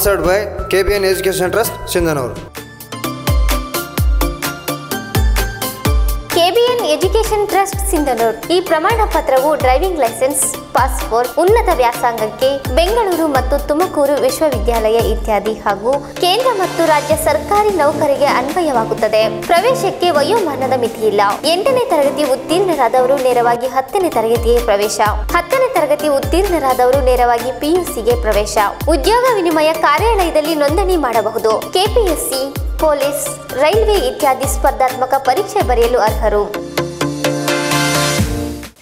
Sponsored by KBN education trust Sindhanur. KBN education trust Sindhanur ಈ ಪ್ರಮಾಣ ಪತ್ರವು ಡ್ರೈವಿಂಗ್ ಲೈಸೆನ್ಸ್, ಪಾಸ್ಪೋರ್ಟ್, ಉನ್ನತ ವ್ಯಾಸಂಗಕ್ಕೆ ಬೆಂಗಳೂರು ಮತ್ತು ತುಮಕೂರು ವಿಶ್ವವಿದ್ಯಾಲಯ ಇತ್ಯಾದಿ ಹಾಗೂ ಕೇಂದ್ರ ಮತ್ತು ರಾಜ್ಯ ಸರ್ಕಾರಿ ನೌಕರಿಗೆ ಅನ್ವಯವಾಗುತ್ತದೆ. ಪ್ರವೇಶಕ್ಕೆ ವಯೋಮಾನದ ಮಿತಿಯಿಲ್ಲ. 8ನೇ ತರಗತಿ ಉತ್ತೀರ್ಣರಾದವರು ನೇರವಾಗಿ 10ನೇ ತರಗತಿಗೆ ಪ್ರವೇಶ. 10ನೇ ತರಗತಿ ಉತ್ತೀರ್ಣರಾದವರು ನೇರವಾಗಿ PUCಗೆ ಪ್ರವೇಶ. ಉದ್ಯೋಗ ವಿನಿಮಯ ಕಾರ್ಯಾಲಯದಲ್ಲಿ ನೋಂದಣಿ ಮಾಡಬಹುದು. KPSC, ಪೊಲೀಸ್, ರೈಲ್ವೆ ಇತ್ಯಾದಿ ಸ್ಪರ್ಧಾತ್ಮಕ ಪರೀಕ್ಷೆ ಬರೆಯಲು ಅರ್ಹರು.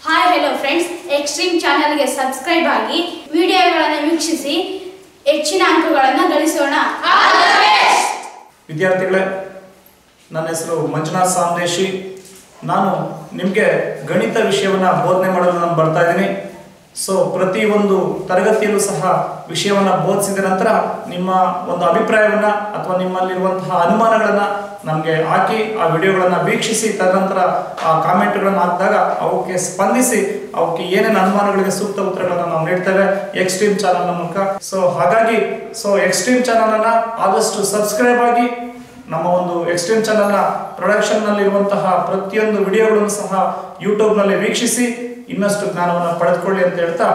ಹಾಯ್ ಹೆಲೋ ಫ್ರೆಂಡ್ಸ್, ಎಕ್ಸ್ಟ್ರೀಮ್ ಚಾನೆಲ್ಗೆ ಸಬ್ಸ್ಕ್ರೈಬ್ ಆಗಿ ವಿಡಿಯೋಗಳನ್ನು ವೀಕ್ಷಿಸಿ ಹೆಚ್ಚಿನ ಅಂಕಗಳನ್ನು ಗಳಿಸೋಣ. ವಿದ್ಯಾರ್ಥಿಗಳೇ, ನನ್ನ ಹೆಸರು ಮಂಜುನಾಥ್ ಸಾಂದೇಶಿ. ನಾನು ನಿಮಗೆ ಗಣಿತ ವಿಷಯವನ್ನು ಬೋಧನೆ ಮಾಡಲು ನಾನು ಬರ್ತಾ ಇದ್ದೀನಿ. ಸೊ ಪ್ರತಿ ಒಂದು ತರಗತಿಯಲ್ಲೂ ಸಹ ವಿಷಯವನ್ನು ಬೋಧಿಸಿದ ನಂತರ ನಿಮ್ಮ ಒಂದು ಅಭಿಪ್ರಾಯವನ್ನು ಅಥವಾ ನಿಮ್ಮಲ್ಲಿರುವಂತಹ ಅನುಮಾನಗಳನ್ನು ನಮಗೆ ಹಾಕಿ ಆ ವಿಡಿಯೋಗಳನ್ನು ವೀಕ್ಷಿಸಿ ತದನಂತರ ಆ ಕಾಮೆಂಟ್ಗಳನ್ನು ಹಾಕಿದಾಗ ಅವಕ್ಕೆ ಸ್ಪಂದಿಸಿ ಅವಕ್ಕೆ ಏನೇನು ಅನುಮಾನಗಳಿಗೆ ಸೂಕ್ತ ಉತ್ತರಗಳನ್ನು ನಾವು ನೀಡ್ತೇವೆ ಎಕ್ಸ್ಟ್ರೀಮ್ ಚಾನಲ್ನ ಮೂಲಕ. ಸೊ ಹಾಗಾಗಿ ಎಕ್ಸ್ಟ್ರೀಮ್ ಚಾನಲನ್ನು ಆದಷ್ಟು ಸಬ್ಸ್ಕ್ರೈಬ್ ಆಗಿ ನಮ್ಮ ಒಂದು ಎಕ್ಸ್ಟ್ರೀಮ್ ಚಾನಲ್ನ ಪ್ರೊಡಕ್ಷನ್ನಲ್ಲಿರುವಂತಹ ಪ್ರತಿಯೊಂದು ವಿಡಿಯೋಗಳನ್ನು ಸಹ ಯೂಟ್ಯೂಬ್ನಲ್ಲಿ ವೀಕ್ಷಿಸಿ ಇನ್ನಷ್ಟು ಜ್ಞಾನವನ್ನು ಪಡೆದುಕೊಳ್ಳಿ ಅಂತ ಹೇಳ್ತಾ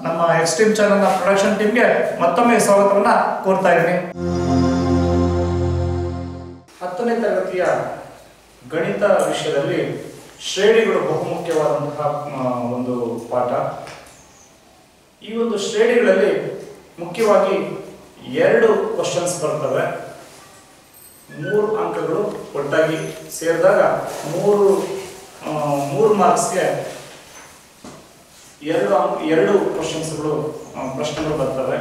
ನಮ್ಮ ಎಕ್ಸ್ಟ್ರೀಮ್ ಚಾನಲ್ನ ಪ್ರೊಡಕ್ಷನ್ ಟೀಮ್ಗೆ ಮತ್ತೊಮ್ಮೆ ಸ್ವಾಗತವನ್ನು ಕೋರ್ತಾ ಇದ್ದೀನಿ. 10ನೇ ತರಗತಿಯ ಗಣಿತ ವಿಷಯದಲ್ಲಿ ಶ್ರೇಣಿಗಳು ಬಹುಮುಖ್ಯವಾದಂತಹ ಒಂದು ಪಾಠ. ಈ ಒಂದು ಶ್ರೇಣಿಗಳಲ್ಲಿ ಮುಖ್ಯವಾಗಿ 2 ಕ್ವಶನ್ಸ್ ಬರ್ತವೆ. 3 ಅಂಕಗಳು ಒಟ್ಟಾಗಿ ಸೇರಿದಾಗ 3 ಮಾರ್ಕ್ಸ್ಗೆ 2 ಕ್ವಶನ್ಸ್ಗಳು ಪ್ರಶ್ನೆಗಳು ಬರ್ತವೆ.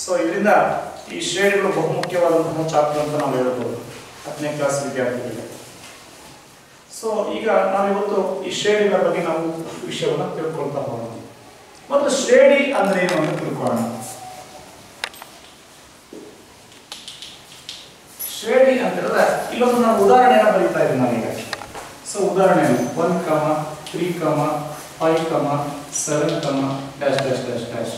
ಸೊ ಇದರಿಂದ ಈ ಶ್ರೇಣಿಗಳು ಬಹುಮುಖ್ಯವಾದಂತಹ ಚಾಪ್ಟರ್ ಅಂತ ನಾವು ಹೇಳ್ಬೋದು 10ನೇ ಕ್ಲಾಸ್ ವಿದ್ಯಾರ್ಥಿಗಳಿಗೆ. ಸೊ ಈಗ ನಾವಿವತ್ತು ಈ ಶ್ರೇಣಿಗಳ ಬಗ್ಗೆ ನಾವು ವಿಷಯವನ್ನು ತಿಳ್ಕೊಳ್ತಾ ಹೋಗೋಣ. ಮತ್ತು ಶ್ರೇಣಿ ಅಂದ್ರೆ ಏನು ಅಂತ ತಿಳ್ಕೊಳ್ಳೋಣ. ಶ್ರೇಣಿ ಅಂತ ಹೇಳಿದ್ರೆ ಇಲ್ಲೊಂದು ನಾನು ಉದಾಹರಣೆಯನ್ನು ಬರೀತಾ ಇದ್ದೀನಿ ನಾನೀಗ. ಸೊ ಉದಾಹರಣೆ 1, 3, 5, 7, ಡ್ಯಾಶ್ ಡ್ಯಾಶ್ ಡ್ಯಾಶ್ ಡ್ಯಾಶ್.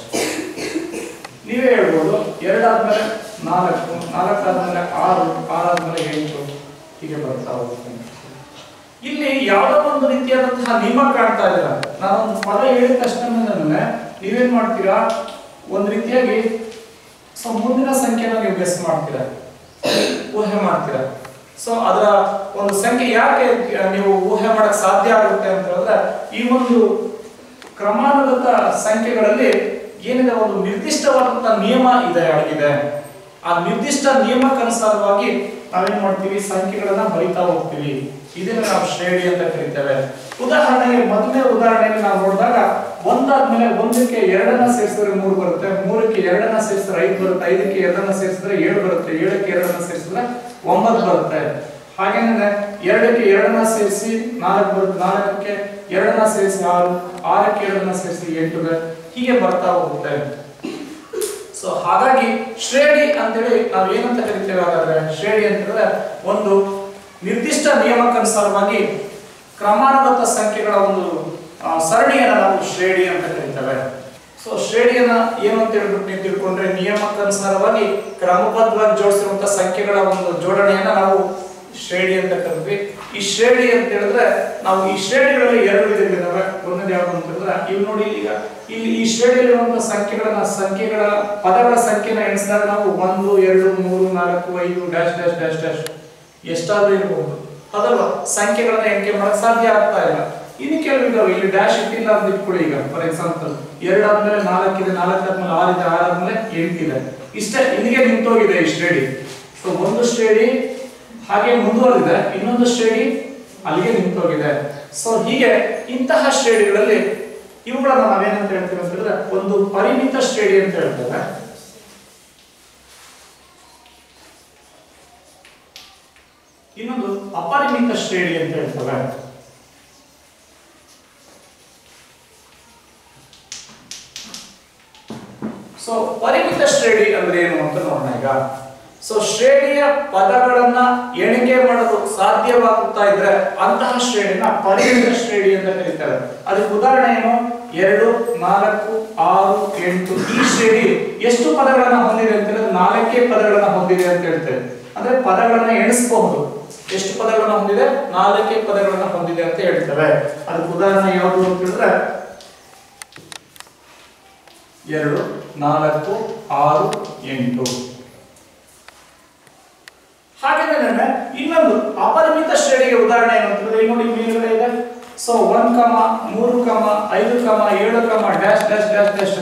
ನೀವೇ ಹೇಳ್ಬೋದು 2 ಆದ್ಮೇಲೆ 4, 4 ಆದ್ಮೇಲೆ 6, 6 ಆದ್ಮೇಲೆ 8 ಹೀಗೆ ಬರ್ತಾ ಹೋಗುತ್ತೆ. ಇಲ್ಲಿ ಯಾವುದೋ ಒಂದು ರೀತಿಯಾದಂತಹ ನಿಯಮ ಕಾಣ್ತಾ ಇದ್ದೀರ. ನಾನೊಂದು ಪದ ಹೇಳಿದ ತಕ್ಷಣ ನೀವೇನ್ ಮಾಡ್ತೀರಾ, ಒಂದು ರೀತಿಯಾಗಿ ಮುಂದಿನ ಸಂಖ್ಯೆನ ನೀವು ಗೆಸ್ ಮಾಡ್ತೀರಾ, ಊಹೆ ಮಾಡ್ತೀರಾ. ಸೊ ಅದರ ಒಂದು ಸಂಖ್ಯೆ ಯಾಕೆ ನೀವು ಊಹೆ ಮಾಡಕ್ ಸಾಧ್ಯ ಆಗುತ್ತೆ ಅಂತ ಹೇಳಿದ್ರೆ ಈ ಒಂದು ಕ್ರಮಾನುಗತ ಸಂಖ್ಯೆಗಳಲ್ಲಿ ಏನಿದೆ ಒಂದು ನಿರ್ದಿಷ್ಟವಾದಂತಹ ನಿಯಮ ಅಡಗಿದೆ. ಆ ನಿರ್ದಿಷ್ಟ ನಿಯಮಕ್ಕನುಸಾರವಾಗಿ ನಾವೇನ್ ಮಾಡ್ತೀವಿ, ಸಂಖ್ಯೆಗಳನ್ನ ಬರಿತಾ ಹೋಗ್ತೀವಿ. ಇದನ್ನ ನಾವು ಶ್ರೇಣಿ ಅಂತ ಕರೀತೇವೆ. ಉದಾಹರಣೆಗೆ ಮೊದಲನೇ ಉದಾಹರಣೆಯಲ್ಲಿ ನಾವು ನೋಡಿದಾಗ 1 ಆದ್ಮೇಲೆ 1ಕ್ಕೆ 2 ಸೇರಿಸಿದ್ರೆ 3 ಬರುತ್ತೆ, 3ಕ್ಕೆ 2 ಸೇರಿಸಿದ್ರೆ 5 ಬರುತ್ತೆ, 5ಕ್ಕೆ 2 ಸೇರಿಸಿದ್ರೆ 7 ಬರುತ್ತೆ, 7ಕ್ಕೆ 2 ಸೇರಿಸಿದ್ರೆ 9 ಬರುತ್ತೆ. ಹಾಗೇನೆ 2ಕ್ಕೆ 2 ಸೇರಿಸಿ 4 ಬರುತ್ತೆ, 4ಕ್ಕೆ 2 ಸೇರಿಸಿ 6, 6ಕ್ಕೆ 2 ಸೇರಿಸಿ 8 ಹೀಗೆ ಬರ್ತಾ ಹೋಗುತ್ತೆ. ಸೊ ಹಾಗಾಗಿ ಶ್ರೇಣಿ ಅಂತೇಳಿ ನಾವು ಏನಂತ ಕರಿತೇವೆ ಹಾಗಾದ್ರೆ, ಶ್ರೇಣಿ ಅಂತ ಹೇಳಿದ್ರೆ ಒಂದು ನಿರ್ದಿಷ್ಟ ನಿಯಮಕ್ಕನುಸಾರವಾಗಿ ಕ್ರಮಾನುಗತ ಸಂಖ್ಯೆಗಳ ಒಂದು ಸರಣಿಯನ್ನು ನಾವು ಶ್ರೇಣಿ ಅಂತ ಕರಿತೇವೆ. ಸೊ ಶ್ರೇಣಿಯನ್ನ ಏನು ಅಂತ ಹೇಳ್ಬಿಟ್ಟು ನೀವು ತಿಳ್ಕೊಂಡ್ರೆ, ನಿಯಮಕ್ಕನುಸಾರವಾಗಿ ಕ್ರಮಬದ್ಧವಾಗಿ ಜೋಡಿಸಿರುವಂತಹ ಸಂಖ್ಯೆಗಳ ಒಂದು ಜೋಡಣೆಯನ್ನ ನಾವು ಶ್ರೇಣಿ ಅಂತ ಕರಿತೀವಿ. ಈ ಶ್ರೇಣಿ ಅಂತ ಹೇಳಿದ್ರೆ ನಾವು ಈ ಶ್ರೇಣಿಗಳಲ್ಲಿ 2 ವಿಧಗಳಿದಾವೆ. ಒಂದನೇದು ಯಾವುದು ಅಂತ ಹೇಳಿದ್ರೆ ಇಲ್ಲಿ ನೋಡಿ, ಈಗ ಇಲ್ಲಿ ಈ ಶ್ರೇಣಿಯಲ್ಲಿರುವಂತಹ ಸಂಖ್ಯೆಗಳ ಪದಗಳ ಸಂಖ್ಯೆನ ಎಣಿಸಿದಾಗ ನಾವು 1, 2, 3, 4, 5 ಡ್ಯಾಶ್ ಡ್ಯಾಶ್ ಡ್ಯಾಶ್ ಡ್ಯಾಶ್ ಎಷ್ಟಾದ್ರೂ ಇರಬಹುದು. ಅದಲ್ವಾ, ಸಂಖ್ಯೆಗಳನ್ನ ಎಣಿಕೆ ಮಾಡಕ್ ಸಾಧ್ಯ ಆಗ್ತಾ ಇಲ್ಲ. ಇನ್ನು ಕೆಲವು ಇದಾವೆ, ಇಲ್ಲಿ ಡ್ಯಾಶ್ ಇಟ್ಟಿಲ್ಲ ಅಂತ ಇಟ್ಕೊಳ್ಳಿ. ಈಗ ಫಾರ್ ಎಕ್ಸಾಂಪಲ್ 2 ಆದ್ಮೇಲೆ 4 ಇದೆ, 4 ಆದ್ಮೇಲೆ 6 ಇದೆ, 6 ಆದ್ಮೇಲೆ 8 ಇದೆ. ಇಷ್ಟೇ, ಇಲ್ಲಿಗೆ ನಿಂತೋಗಿದೆ ಈ ಶ್ರೇಣಿ. ಸೊ ಒಂದು ಶ್ರೇಣಿ ಹಾಗೆ ಮುಂದುವರೆದಿದೆ, ಇನ್ನೊಂದು ಶ್ರೇಣಿ ಅಲ್ಲಿಗೆ ನಿಂತೋಗಿದೆ. ಸೊ ಹೀಗೆ ಇಂತಹ ಶ್ರೇಣಿಗಳಲ್ಲಿ ಇವುಗಳನ್ನ ನಾವೇನಂತ ಹೇಳ್ತೀವಿ ಅಂತ ಹೇಳಿದ್ರೆ ಒಂದು ಪರಿಮಿತ ಶ್ರೇಣಿ ಅಂತ ಹೇಳ್ತೇವೆ. ಇನ್ನೊಂದು ಅಪರಿಮಿತ ಶ್ರೇಣಿ ಅಂತ ಹೇಳ್ತೇವೆ. ಸೊ ಪರಿಮಿತ ಶ್ರೇಣಿ ಅಂದ್ರೆ ಏನು ಅಂತ ನೋಡೋಣ. ಈಗ ಸೊ ಶ್ರೇಣಿಯ ಪದಗಳನ್ನ ಎಣಿಕೆ ಮಾಡಲು ಸಾಧ್ಯವಾಗುತ್ತಾ ಇದ್ರೆ ಅಂತಹ ಶ್ರೇಣಿನ ಪರಿಮಿತ ಶ್ರೇಣಿ ಅಂತ ಕರೀತಾರೆ. ಅದಕ್ಕೆ ಉದಾಹರಣೆ ಏನು? 2, 4, 6, 8 ಈ ಶ್ರೇಣಿ ಎಷ್ಟು ಪದಗಳನ್ನ ಹೊಂದಿದೆ ಅಂತ ಹೇಳಿದ್ರೆ 4 ಪದಗಳನ್ನ ಹೊಂದಿದೆ ಅಂತ ಹೇಳ್ತೇವೆ. ಅಂದ್ರೆ ಪದಗಳನ್ನ ಎಣಿಸಬಹುದು. ಎಷ್ಟು ಪದಗಳನ್ನ ಹೊಂದಿದೆ? 4 ಪದಗಳನ್ನ ಹೊಂದಿದೆ ಅಂತ ಹೇಳ್ತೇವೆ. ಅದಕ್ಕೆ ಉದಾಹರಣೆ ಯಾವುದು ಅಂತ ಹೇಳಿದ್ರೆ 2, 4, 6, 8. ಹಾಗಾದ್ರೆ ಇನ್ನೊಂದು ಅಪರಿಮಿತ ಶ್ರೇಣಿಗೆ ಉದಾಹರಣೆ ಏನು ಅಂತಂದ್ರೆ ಇಲ್ಲಿ ನೋಡಿ ಮೇಲ್ಗಡೆ ಇದೆ. So 1, 3, 5, 7, dash dash dash dash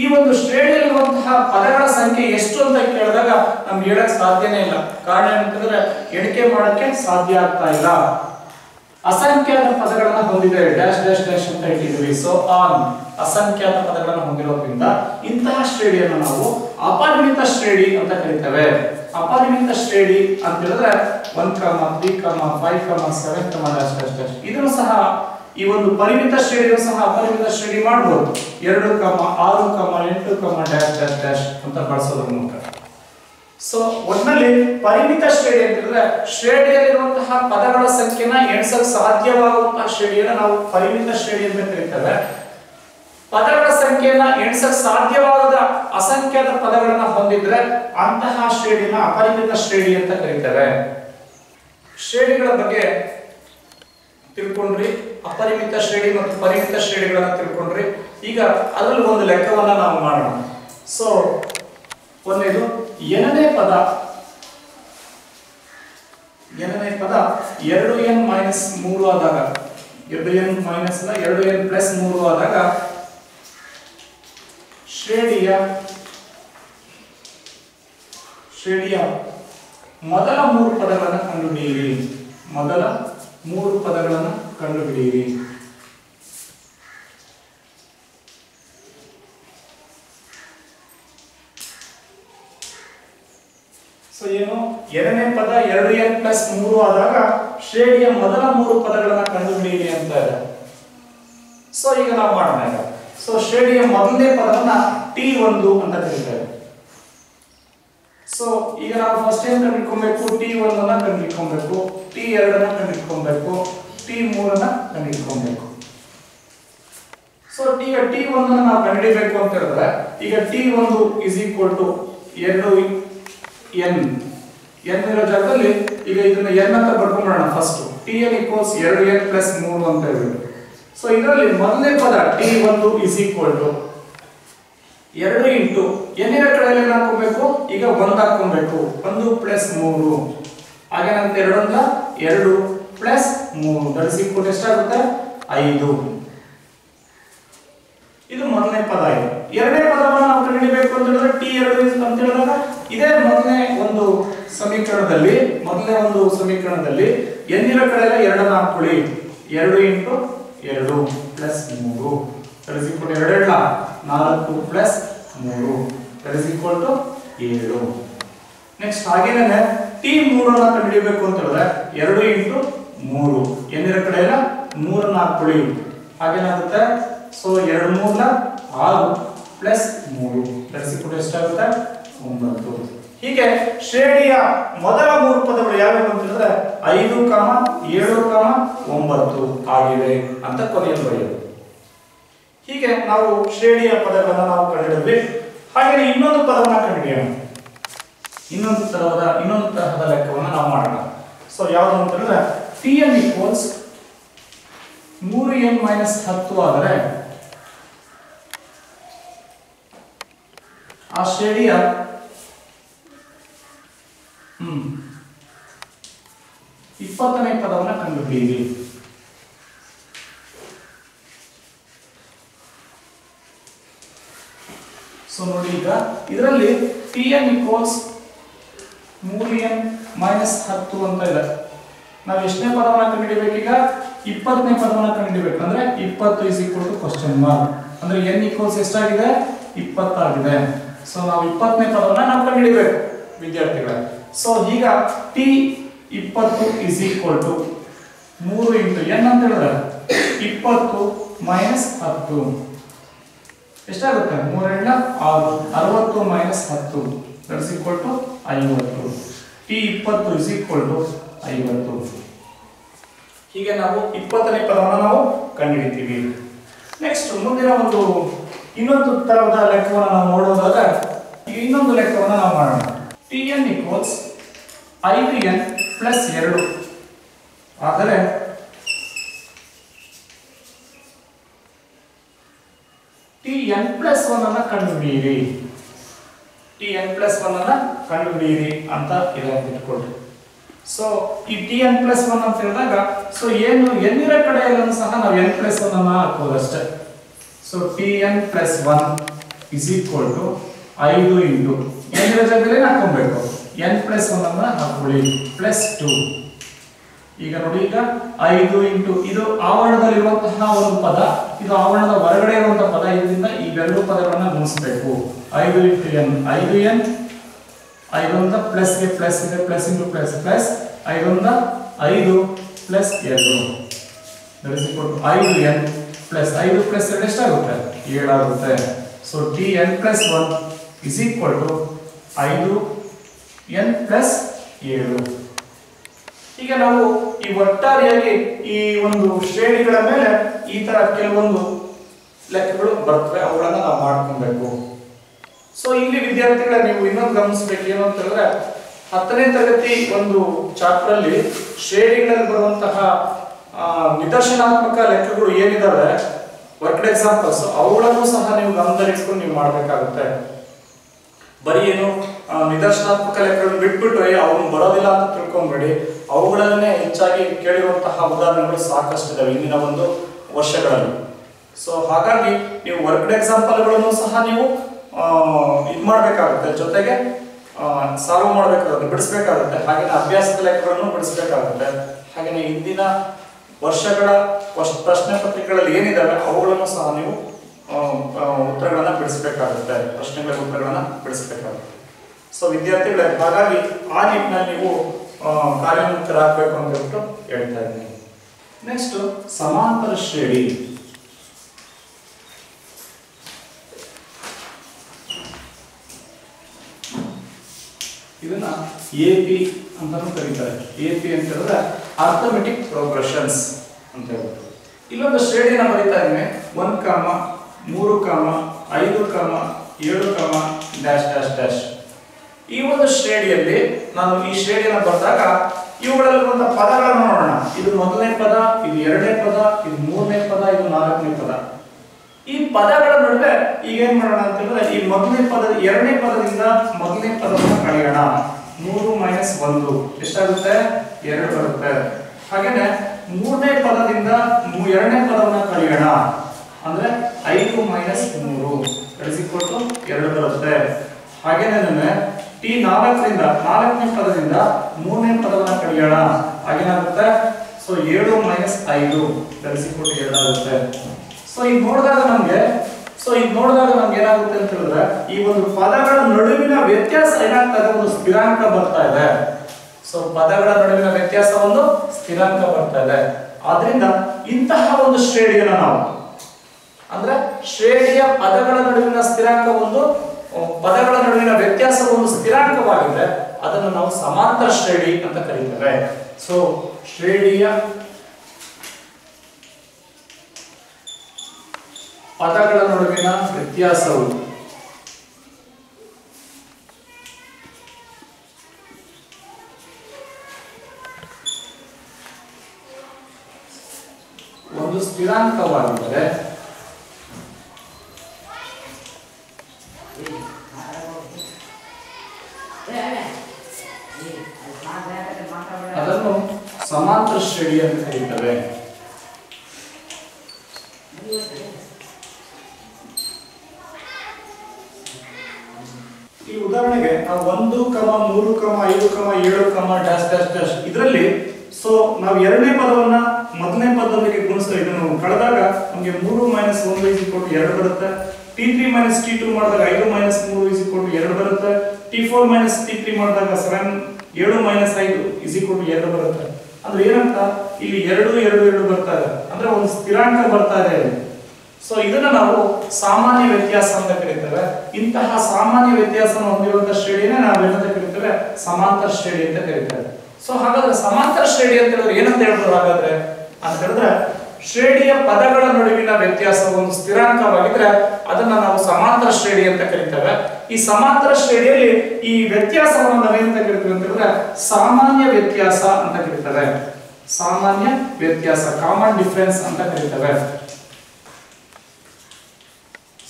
ಈ ಒಂದು ಶ್ರೇಣಿಯಲ್ಲಿರುವಂತಹ ಪದಗಳ ಸಂಖ್ಯೆ ಎಷ್ಟು ಅಂತ ಕೇಳಿದಾಗ ನಮ್ಗೆ ಹೇಳಕ್ ಸಾಧ್ಯನೇ ಇಲ್ಲ. ಕಾರಣ ಏನಂತಂದ್ರೆ ಎಣಿಕೆ ಮಾಡಕ್ಕೆ ಸಾಧ್ಯ ಆಗ್ತಾ ಇಲ್ಲ. ಅಸಂಖ್ಯಾತ ಪದಗಳನ್ನ ಹೊಂದಿದೆ, ಡ್ಯಾಶ್ ಡ್ಯಾಶ್ ಡ್ಯಾಶ್ ಅಂತ ಇಟ್ಟಿದ್ವಿ. ಸೊ ಆನ್ ಅಸಂಖ್ಯಾತ ಪದಗಳನ್ನು ಹೊಂದಿರೋದ್ರಿಂದ ಇಂತಹ ಶ್ರೇಣಿಯನ್ನು ನಾವು ಅಪರಿಮಿತ ಶ್ರೇಣಿ ಅಂತ ಕರೀತೇವೆ. ಅಪರಿಮಿತ ಶ್ರೇಣಿ ಅಂತ ಹೇಳಿದ್ರೆ 1, 3, 5, 7 ಡ್ಯಾಶ್ ಡ್ಯಾಶ್ ಡ್ಯಾಶ್ ಇದನ್ನು ಸಹ ಈ ಒಂದು ಪರಿಮಿತ ಶ್ರೇಣಿಯನ್ನು ಸಹ ಅಪರಿಮಿತ ಶ್ರೇಣಿ ಮಾಡಬಹುದು. 2, 6, 8 ಡ್ಯಾಶ್ ಡ್ಯಾಶ್ ಡ್ಯಾಶ್ ಅಂತ ಬಳಸೋದ್ರ ಮೂಲಕ. ಸೊ ಒಟ್ಟಿನಲ್ಲಿ ಪರಿಮಿತ ಶ್ರೇಣಿ ಅಂತ ಹೇಳಿದ್ರೆ ಶ್ರೇಣಿಯಲ್ಲಿರುವಂತಹ ಪದಗಳ ಸಂಖ್ಯೆನ ಎಣಿಸಲು ಸಾಧ್ಯವಾಗುವಂತಹ ಶ್ರೇಣಿಯನ್ನು ನಾವು ಪರಿಮಿತ ಶ್ರೇಣಿ ಅಂತ ಕರೀತೇವೆ. ಪದಗಳ ಸಂಖ್ಯೆಯನ್ನ ಎಣಿಸಲು ಸಾಧ್ಯವಾಗದ ಅಸಂಖ್ಯಾತ ಪದಗಳನ್ನ ಹೊಂದಿದ್ರೆ ಅಂತಹ ಶ್ರೇಣಿನ ಅಪರಿಮಿತ ಶ್ರೇಣಿ ಅಂತ ಕರೀತೇವೆ. ಶ್ರೇಣಿಗಳ ಬಗ್ಗೆ ತಿಳ್ಕೊಂಡ್ರಿ, ಅಪರಿಮಿತ ಶ್ರೇಣಿ ಮತ್ತು ಪರಿಮಿತ ಶ್ರೇಣಿಗಳನ್ನ ತಿಳ್ಕೊಂಡ್ರಿ. ಈಗ ಅದರಲ್ಲಿ ಒಂದು ಲೆಕ್ಕವನ್ನ ನಾವು ಮಾಡೋಣ. ಸೊ ಒಂದೇದು ಎನನೇ ಪದ 2n-3 ಆದಾಗ 2n-2n+3 ಆದಾಗ ಶ್ರೇಣಿಯ ಮೊದಲ 3 ಪದಗಳನ್ನು ಕಂಡುಹಿಡಿಯಿರಿ. ಮೊದಲ 3 ಪದಗಳನ್ನು ಕಂಡುಹಿಡಿಯಿರಿ. ಸೊ ಏನು? ಎರಡನೇ ಪದ 2n+3 ಆದಾಗ ಶ್ರೇಣಿಯ ಮೊದಲ 3 ಪದಗಳನ್ನು ಕಂಡುಹಿಡಿಯಿರಿ ಅಂತ ಇದೆ. ಸೊ ಈಗ ನಾವು ಮಾಡೋಣ. ಸೊ ಶ್ರೇಣಿಯ ಮೊದಲನೇ ಪದವನ್ನ T1 ಅಂತ ಕರೀತೇವೆ. ಸೊ ಈಗ ನಾವು ಫಸ್ಟ್ ಏನ್ ಕಂಡುಹಿಡ್ಕೊಬೇಕು? T1 ಅನ್ನ ಕಂಡುಹಿಡ್ಕೊಬೇಕು, T2 ಅನ್ನ ಕಂಡುಹಿಡ್ಕೊಬೇಕು, T3 ಅನ್ನ ಕಂಡುಹಿಡ್ಕೊಬೇಕು. ಸೊ ಈಗ T1 ಅನ್ನ ನಾವು ಕಂಡುಹಿಡಿಯಬೇಕು ಅಂತ ಹೇಳಿದ್ರೆ ಈಗ T1 2n ಇರೋ ಜಾಗದಲ್ಲಿ ಈಗ ಇದನ್ನ n ಅಂತ ಬರ್ಕೊಂಡ್ಬಿಡೋಣ. ಫಸ್ಟ್ Tn = 2n+3 ಅಂತ ಹೇಳ್ಬಿಟ್ಟು. ಸೊ ಇದರಲ್ಲಿ ಮೊದಲನೇ ಪದ T1 2 ಇಂಟು ಎನ್ನಿನ ಕಡೆಯಲ್ಲಿ ಏನು ಹಾಕೋಬೇಕು? ಈಗ 1 ಹಾಕೋಬೇಕು. 1+3 ಹಾಗೇನಂತ 2+3 ದಟ್ ಎಷ್ಟಾಗುತ್ತೆ? 5. ಇದು ಮೊದಲನೇ ಪದ ಆಗಿದೆ. ಎರಡನೇ ಪದವನ್ನು ನಾವು ಕಂಡುಹಿಡಿಯಬೇಕು ಅಂತ ಹೇಳಿದ್ರೆ T2 ಅಂತ ಹೇಳಿದಾಗ ಇದೇ ಮೊದಲನೇ ಒಂದು ಸಮೀಕರಣದಲ್ಲಿ ಎನ್ನಿನ ಕಡೆಯಲ್ಲಿ 2 ಹಾಕೊಳ್ಳಿ. 2 ಇಂಟು 2+3 4+3 7. ನೆಕ್ಸ್ಟ್ ಹಾಗೇನೆ T3 ಅನ್ನ ಕಂಡುಹಿಡಿಯಬೇಕು ಅಂತ ಹೇಳಿದ್ರೆ 2 ಇಂಟು 3 ಎನ್ನಿನ ಕಡೆಯಲ್ಲ 3 ಅನ್ನ ಹಾಕೊಳ್ಳಿ. ಹಾಗೇನಾಗುತ್ತೆ? ಸೊ 2 3 6+3 ಎಷ್ಟಾಗುತ್ತೆ? 9. ಹೀಗೆ ಶ್ರೇಣಿಯ ಮೊದಲ 3 ಪದಗಳು ಯಾವ್ಯಾವ ಅಂತ ಹೇಳಿದ್ರೆ 5, 7, 9 ಆಗಿವೆ ಅಂತ ಕೊನೆಯಲ್ಲಿ ಬರೆಯೋದು. ಹೀಗೆ ನಾವು ಶ್ರೇಣಿಯ ಪದಗಳನ್ನು ನಾವು ಕಂಡುಹಿಡಿದ್ವಿ. ಹಾಗೆ ಇನ್ನೊಂದು ಪದವನ್ನು ಕಂಡುಹಿಡಿಯೋಣ. ಇನ್ನೊಂದು ತರಹದ ಲೆಕ್ಕವನ್ನು ನಾವು ಮಾಡೋಣ. ಸೊ ಯಾವುದು ಅಂತ ಹೇಳಿದ್ರೆ Tn = 3n-10 ಆದರೆ ಆ ಶ್ರೇಣಿಯ 20ನೇ ಪದವನ್ನು ಕಂಡುಹಿಡಿಯಿರಿ. ಸೊ ನೋಡಿ, ಈಗ ಇದರಲ್ಲಿ Tn = 3n-10 ಅಂತ ಇದೆ. ನಾವು ಎಷ್ಟನೇ ಪದವನ್ನು ಕಂಡುಹಿಡಿಯಬೇಕು? ಈಗ 20ನೇ ಪದವನ್ನು ಕಂಡುಹಿಡಿಯಬೇಕು. ಅಂದ್ರೆ 20 = ಅಂದ್ರೆ n ಎಷ್ಟಾಗಿದೆ? 20 ಆಗಿದೆ. ಸೊ ನಾವು 20ನೇ ಪದವನ್ನು ನಾವು ಕಂಡುಹಿಡಿಯಬೇಕು ವಿದ್ಯಾರ್ಥಿಗಳೇ. ಸೊ ಈಗ T20 = 3 ಇಂಟು n ಅಂತ ಹೇಳಿದ್ರೆ 20 - 10 ಎಷ್ಟಾಗುತ್ತೆ? 3 × 6 60 - 10 that is equal to 50. T20 is equal to 50. ಹೀಗೆ ನಾವು 20ನೇ ಪದವನ್ನು ನಾವು ಕಂಡುಹಿಡಿತೀವಿ. ನೆಕ್ಸ್ಟ್ ಮುಂದಿನ ಇನ್ನೊಂದು ತರಹದ ಲೆಕ್ಕವನ್ನು ನಾವು ನೋಡೋದಾದ ಇನ್ನೊಂದು ಲೆಕ್ಕವನ್ನು ನಾವು ಮಾಡೋಣ. Tn ಈಕ್ವಲ್ಸ್ 5n ಪ್ಲಸ್ 2 ಆದರೆ Tn ಪ್ಲಸ್ 1 ಅನ್ನು ಕಂಡುಹಿಡಿಯಿರಿ. Tn ಪ್ಲಸ್ 1 ಅನ್ನು ಕಂಡುಹಿಡಿಯಿರಿ ಅಂತ ಇದೆ ಅಂತ ಇಟ್ಕೊಳ್ಳಿ. ಸೊ ಈ Tn ಪ್ಲಸ್ 1 ಅಂತ ಹೇಳಿದಾಗ ಸೊ ಏನು ಎನ್ನಿರ ಕಡೆಯಲ್ಲೂ ಸಹ ನಾವು n ಪ್ಲಸ್ 1 ಅನ್ನು ಹಾಕೋದು ಅಷ್ಟೇ. So Tn plus 1 is equal to 5 into ಎನ್ನಿರ ಜಾಗದಲ್ಲಿ ಹಾಕೊಬೇಕು n ಪ್ಲಸ್ 1 ಅನ್ನು ಹಾಕೊಳ್ಳಿ ಪ್ಲಸ್ 2. ಈಗ ನೋಡಿ, ಈಗ 5 ಇಂಟು ಇದು ಆವರಣದಲ್ಲಿರುವಂತಹ ಒಂದು ಪದ, ಇದು ಆವರಣದ ಹೊರಗಡೆ ಇರುವಂತಹ ಪದ. ಇದರಿಂದ ಈ ಎರಡು ಪದಗಳನ್ನು ಗುಣಿಸಬೇಕು. 5 ಇಂಟು n 5n, 5 ಅಂತ ಪ್ಲಸ್ ಗೆ ಪ್ಲಸ್ ಇದೆ, ಪ್ಲಸ್ ಇಂಟು ಪ್ಲಸ್ ಪ್ಲಸ್ 5 ಅಂತ 5 plus 2 that is equal to 5n plus 5 plus 2 ಎಷ್ಟಾಗುತ್ತೆ? 7 ಆಗುತ್ತೆ. So Tn plus 1 is equal to 5n plus 7. ಈಗ ನಾವು ಈ ಒಟ್ಟಾರೆಯಾಗಿ ಈ ಒಂದು ಶ್ರೇಣಿಗಳ ಮೇಲೆ ಈ ತರ ಕೆಲವೊಂದು ಲೆಕ್ಕಗಳು ಬರ್ತವೆ, ಅವುಗಳನ್ನ ನಾವು ಮಾಡ್ಕೊಬೇಕು. ಸೊ ಇಲ್ಲಿ ವಿದ್ಯಾರ್ಥಿಗಳ ನೀವು ಇನ್ನೊಂದು ಗಮನಿಸಬೇಕು ಏನು ಅಂತ ಹೇಳಿದ್ರೆ, 10ನೇ ತರಗತಿ ಒಂದು ಚಾಪ್ಟರ್ ಅಲ್ಲಿ ಶ್ರೇಣಿಗಳಲ್ಲಿ ಬರುವಂತಹ ನಿದರ್ಶನಾತ್ಮಕ ಲೆಕ್ಕಗಳು ಏನಿದಾವೆ, ವರ್ಕ್ಡ್ ಎಕ್ಸಾಂಪಲ್ಸ್, ಅವುಗಳನ್ನು ಸಹ ನೀವು ಗಮನದಲ್ಲಿಟ್ಕೊಂಡು ನೀವು ಮಾಡಬೇಕಾಗುತ್ತೆ. ಬರೀ ಏನು ನಿದರ್ಶನಾತ್ಮಕ ಲೆಕ್ಕಗಳನ್ನು ಬಿಟ್ಬಿಟ್ಟು ಅವನು ಬರೋದಿಲ್ಲ ಅಂತ ತಿಳ್ಕೊಂಬೇಡಿ. ಅವುಗಳನ್ನೇ ಹೆಚ್ಚಾಗಿ ಕೇಳಿರುವಂತಹ ಉದಾಹರಣೆಗಳು ಸಾಕಷ್ಟಿದಾವೆ ಇಂದಿನ ಒಂದು ವರ್ಷಗಳಲ್ಲಿ. ಸೊ ಹಾಗಾಗಿ ನೀವು ವರ್ಕ್ಡ್ ಎಕ್ಸಾಂಪಲ್ಗಳನ್ನು ಸಹ ನೀವು ಇದು ಮಾಡಬೇಕಾಗುತ್ತೆ, ಜೊತೆಗೆ ಸಾಲ್ವ್ ಮಾಡಬೇಕಾಗುತ್ತೆ, ಬಿಡಿಸ್ಬೇಕಾಗುತ್ತೆ. ಹಾಗೆಯೇ ಅಭ್ಯಾಸದ ಲೆಕ್ಕಗಳನ್ನು ಬಿಡಿಸ್ಬೇಕಾಗುತ್ತೆ. ಹಾಗೆಯೇ ಇಂದಿನ ವರ್ಷಗಳ ಪ್ರಶ್ನೆ ಪತ್ರಿಕೆಗಳಲ್ಲಿ ಏನಿದಾವೆ ಅವುಗಳನ್ನು ಸಹ ನೀವು ಉತ್ತರಗಳನ್ನ ಬಿಡಿಸಬೇಕಾಗುತ್ತೆ, ಪ್ರಶ್ನೆಗಳ ಉತ್ತರಗಳನ್ನ ಬಿಡಿಸಬೇಕಾಗುತ್ತೆ. ಸೊ ವಿದ್ಯಾರ್ಥಿಗಳೇ, ಹಾಗಾಗಿ ಆ ನಿಟ್ಟಿನಲ್ಲಿ ನೀವು ಕಾರ್ಯೋನ್ಮುಖರಾಗಬೇಕು ಅಂತ ಹೇಳ್ಬಿಟ್ಟು ಹೇಳ್ತಾ ಇದ್ದೀನಿ. ನೆಕ್ಸ್ಟ್ ಸಮಾಂತರ ಶ್ರೇಣಿ. ಇದನ್ನ AP ಅಂತಾನೂ ಕರೀತಾರೆ. AP ಅಂತ ಹೇಳಿದ್ರೆ ಅರ್ಥಮೆಟಿಕ್ ಪ್ರೋಗ್ರೆಷನ್ಸ್ ಅಂತ ಹೇಳ್ಬಿಟ್ಟು. ಇಲ್ಲೊಂದು ಶ್ರೇಣಿನ ಬರೀತಾ ಇದ್ದೀನಿ, 1, 3, 5, 7, ಡ್ಯಾಶ್ ಡ್ಯಾಶ್ ಡ್ಯಾಶ್. ಈ ಒಂದು ಶ್ರೇಣಿಯಲ್ಲಿ ನಾನು ಈ ಶ್ರೇಣಿಯನ್ನು ಬರೆದಾಗ ಇವುಗಳಲ್ಲಿರುವಂತಹ ಪದಗಳನ್ನು ನೋಡೋಣ. ಇದು ಮೊದಲನೇ ಪದ, ಇದು ಎರಡನೇ ಪದ, ಇದು ಮೂರನೇ ಪದ, ಇದು ನಾಲ್ಕನೇ ಪದ. ಈ ಪದಗಳ ನಡುವೆ ಈಗ ಏನ್ ಮಾಡೋಣ ಅಂತ ಹೇಳಿದ್ರೆ, ಈ ಮೊದಲನೇ ಪದ ಎರಡನೇ ಪದದಿಂದ ಮೊದಲನೇ ಪದವನ್ನು ಕಳೆಯೋಣ. 3 - 1 ಎಷ್ಟಾಗುತ್ತೆ? 2 ಬರುತ್ತೆ. ಹಾಗೇನೆ ಮೂರನೇ ಪದದಿಂದ ಎರಡನೇ ಪದವನ್ನು ಕಳೆಯೋಣ, ಅಂದ್ರೆ 5 - 3 2 ಬರುತ್ತೆ. ಹಾಗೇನೆ T4ರಿಂದ ನಾಲ್ಕನೇ ಪದದಿಂದ ಮೂರನೇ ಪದವನ್ನು ಕಳೆಯೋಣ, ಹಾಗೇನಾಗುತ್ತೆ? ಸೊ 7 - 5 2 ಆಗುತ್ತೆ. ಸೊ ಇದು ನೋಡಿದಾಗ ನಮ್ಗೆ ಏನಾಗುತ್ತೆ ಅಂತ ಹೇಳಿದ್ರೆ, ಈ ಒಂದು ಪದಗಳ ನಡುವಿನ ವ್ಯತ್ಯಾಸ ಏನಾಗ್ತದೆ, ಒಂದು ಸ್ಥಿರಾಂಕ ಬರ್ತಾ ಇದೆ. ಸೊ ಪದಗಳ ನಡುವಿನ ವ್ಯತ್ಯಾಸ ಒಂದು ಸ್ಥಿರಾಂಕ ಬರ್ತಾ ಇದೆ. ಆದ್ರಿಂದ ಇಂತಹ ಒಂದು ಶ್ರೇಣಿಯನ್ನು ನಾವು, ಅಂದ್ರೆ ಶ್ರೇಣಿಯ ಪದಗಳ ನಡುವಿನ ಸ್ಥಿರಾಂಕ ಒಂದು, ಪದಗಳ ನಡುವಿನ ವ್ಯತ್ಯಾಸ ಒಂದು ಸ್ಥಿರಾಂಕವಾಗಿದೆ, ಅದನ್ನು ನಾವು ಸಮಾಂತರ ಶ್ರೇಣಿ ಅಂತ ಕರೀತೇವೆ. ಸೊ ಶ್ರೇಣಿಯ ಪದಗಳ ನಡುವಿನ ವ್ಯತ್ಯಾಸವು ಒಂದು ಸ್ಥಿರಾಂಕವಾಗಿದ್ದರೆ ಅದನ್ನು ಸಮಾಂತರ ಶ್ರೇಣಿ ಅಂತ ಕರೀತೇವೆ. ಈ ಉದಾಹರಣೆಗೆ ನಾವು 1, 3, 5, 7, ಡ್ಯಾಶ್ ಡ್ಯಾಶ್ ಡ್ಯಾಶ್ ಇದರಲ್ಲಿ ಸೊ ನಾವು ಎರಡನೇ ಪದವನ್ನ ಮೊದಲನೇ ಪದದೊಂದಿಗೆ ಗುಣಿಸ್ತಾ ಇದನ್ನು ಕಳೆದಾಗ ನಮಗೆ 3 - 1 2 ಬರುತ್ತೆ. T3 - T2 ಮಾಡಿದಾಗ 5 - 3 2 ಬರುತ್ತೆ. T4 - T3 ಮಾಡಿದಾಗ 7 - 5 2 ಬರುತ್ತೆ. ಅಂದ್ರೆ ಏನಂತ, ಇಲ್ಲಿ 2 ಬರ್ತಾ ಇದೆ, ಅಂದ್ರೆ ಒಂದು ಸ್ಥಿರಾಂಕ ಬರ್ತಾ ಇದೆ. ಸೊ ಇದನ್ನ ನಾವು ಸಾಮಾನ್ಯ ವ್ಯತ್ಯಾಸ ಅಂತ ಕರೀತೇವೆ. ಇಂತಹ ಸಾಮಾನ್ಯ ವ್ಯತ್ಯಾಸವನ್ನು ಹೊಂದಿರುವಂತಹ ಶ್ರೇಣಿಯನ್ನ ನಾವು ಏನಂತ ಕರೀತೇವೆ? ಸಮಾಂತರ ಶ್ರೇಣಿ ಅಂತ ಕರೀತೇವೆ. ಸೊ ಹಾಗಾದ್ರೆ ಸಮಾಂತರ ಶ್ರೇಣಿ ಅಂತ ಹೇಳಿದ್ರೆ ಏನಂತ ಹೇಳ್ಬೋದು ಹಾಗಾದ್ರೆ ಅಂತ ಹೇಳಿದ್ರೆ ಶ್ರೇಣಿಯ ಪದಗಳ ನಡುವಿನ ವ್ಯತ್ಯಾಸ ಒಂದು ಸ್ಥಿರಾಂಕವಾಗಿದ್ರೆ ಅದನ್ನ ನಾವು ಸಮಾಂತರ ಶ್ರೇಣಿ ಅಂತ ಕರೀತೇವೆ. ಈ ಸಮಾಂತರ ಶ್ರೇಣಿಯಲ್ಲಿ ಈ ವ್ಯತ್ಯಾಸವನ್ನು ನಾವೇನಂತ ಕರಿತೀವಿ ಅಂತ ಹೇಳಿದ್ರೆ ಸಾಮಾನ್ಯ ವ್ಯತ್ಯಾಸ ಅಂತ ಕರೀತೇವೆ. ಸಾಮಾನ್ಯ ವ್ಯತ್ಯಾಸ, ಕಾಮನ್ ಡಿಫರೆನ್ಸ್ ಅಂತ ಕರೀತೇವೆ.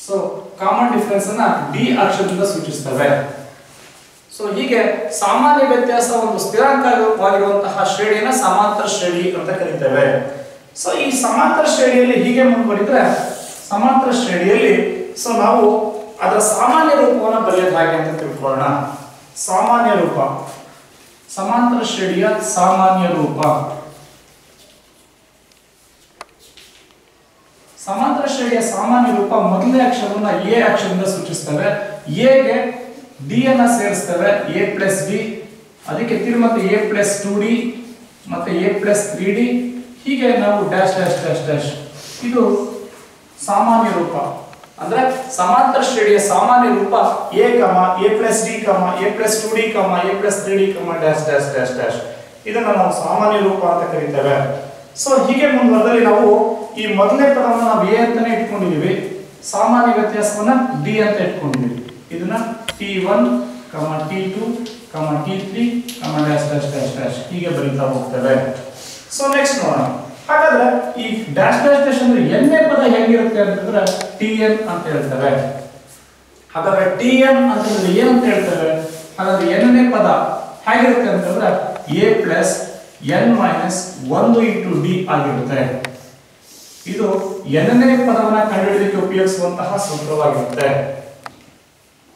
ಸೊ ಕಾಮನ್ ಡಿಫರೆನ್ಸ್ ಅನ್ನ ಡಿ ಅಕ್ಷರದಿಂದ ಸೂಚಿಸ್ತೇವೆ. ಸೊ ಹೀಗೆ ಸಾಮಾನ್ಯ ವ್ಯತ್ಯಾಸ ಒಂದು ಸ್ಥಿರಾಂಕವಾಗಿರುವಂತಹ ಶ್ರೇಣಿಯನ್ನ ಸಮಾಂತರ ಶ್ರೇಣಿ ಅಂತ ಕರೀತೇವೆ. ಸೊ ಈ ಸಮಾಂತರ ಶ್ರೇಣಿಯಲ್ಲಿ ಹೀಗೆ ಮುಂದುವರಿದ್ರೆ ಸಮಾಂತರ ಶ್ರೇಣಿಯಲ್ಲಿ ಸೊ ನಾವು ಅದರ ಸಾಮಾನ್ಯ ರೂಪವನ್ನು ಬರೆಯೋದು ಹಾಗೆ ಅಂತ ತಿಳ್ಕೊಳ್ಳೋಣ. ಸಾಮಾನ್ಯ ರೂಪ, ಸಮಾಂತರ ಶ್ರೇಣಿಯ ಸಾಮಾನ್ಯ ರೂಪ. ಸಮಾಂತರ ಶ್ರೇಣಿಯ ಸಾಮಾನ್ಯ ರೂಪ ಮೊದಲನೇ ಅಕ್ಷರವನ್ನ ಎ ಅಕ್ಷರದಿಂದ ಸೂಚಿಸ್ತೇವೆ. ಎಗೆ ಡಿ ಅನ್ನ ಸೇರಿಸ್ತೇವೆ, ಎ ಪ್ಲಸ್ ಡಿ. ಅದಕ್ಕೆ ಮತ್ತೆ ಎ ಪ್ಲಸ್ 2d ಮತ್ತೆ ಎ ಪ್ಲಸ್ 3d. ಹೀಗೆ ನಾವು ಡ್ಯಾಶ್ ಡ್ಯಾಶ್ ಡ್ಯಾಶ್ ಡ್ಯಾಶ್. ಇದು ಸಾಮಾನ್ಯ ರೂಪ. ಅಂದ್ರೆ ಸಮಾಂತರ ಶ್ರೇಣಿಯ ಸಾಮಾನ್ಯ ರೂಪ A comma A plus D comma A plus 2d comma A plus 3d ಕಮ ಡ್ಯಾಶ್ ಡ್ಯಾಶ್ ಡ್ಯಾಶ್ ಡ್ಯಾಶ್. ಇದನ್ನ ನಾವು ಸಾಮಾನ್ಯ ರೂಪ ಅಂತ ಕರೀತೇವೆ. ಸೊ ಹೀಗೆ ಮುಂದುವರೆದಲ್ಲಿ ನಾವು ಈ ಮೊದಲನೇ ಪದವನ್ನು ನಾವು ಎ ಅಂತಾನೆ ಇಟ್ಕೊಂಡಿದೀವಿ, ಸಾಮಾನ್ಯ ವ್ಯತ್ಯಾಸವನ್ನ ಡಿ ಅಂತ ಇಟ್ಕೊಂಡಿದೀವಿ. ಇದನ್ನ t1 t2 t3 dash dash dash dash ಹೀಗೆ ಬರೀತಾ ಹೋಗ್ತೇವೆ. ಸೊ ನೆಕ್ಸ್ಟ್ ನೋಡೋಣ. ಹಾಗಾದ್ರೆ ಈ ಡ್ಯಾಶ್ ಡ್ಯಾಶ್ ಡ್ಯಾಶ್ ಅಂದ್ರೆ ಎನ್ನೇ ಪದ ಹೇಗಿರುತ್ತೆ ಅಂತಂದ್ರೆ tn ಅಂತ ಹೇಳ್ತೇವೆ. ಹಾಗಾದ್ರೆ tn ಅಂತಂದ್ರೆ ಏನಂತ ಹೇಳ್ತೇವೆ? ಹಾಗಾದ್ರೆ ಎನ್ನೇ ಪದ ಹೇಗಿರುತ್ತೆ ಅಂತಂದ್ರೆ a plus n minus 1 into D ಆಗಿರುತ್ತೆ. ಇದು ಎನ್ನೇ ಪದವನ್ನ ಕಂಡುಹಿಡಿಯಲಿಕ್ಕೆ ಉಪಯೋಗಿಸುವಂತಹ ಸೂತ್ರವಾಗಿರುತ್ತೆ.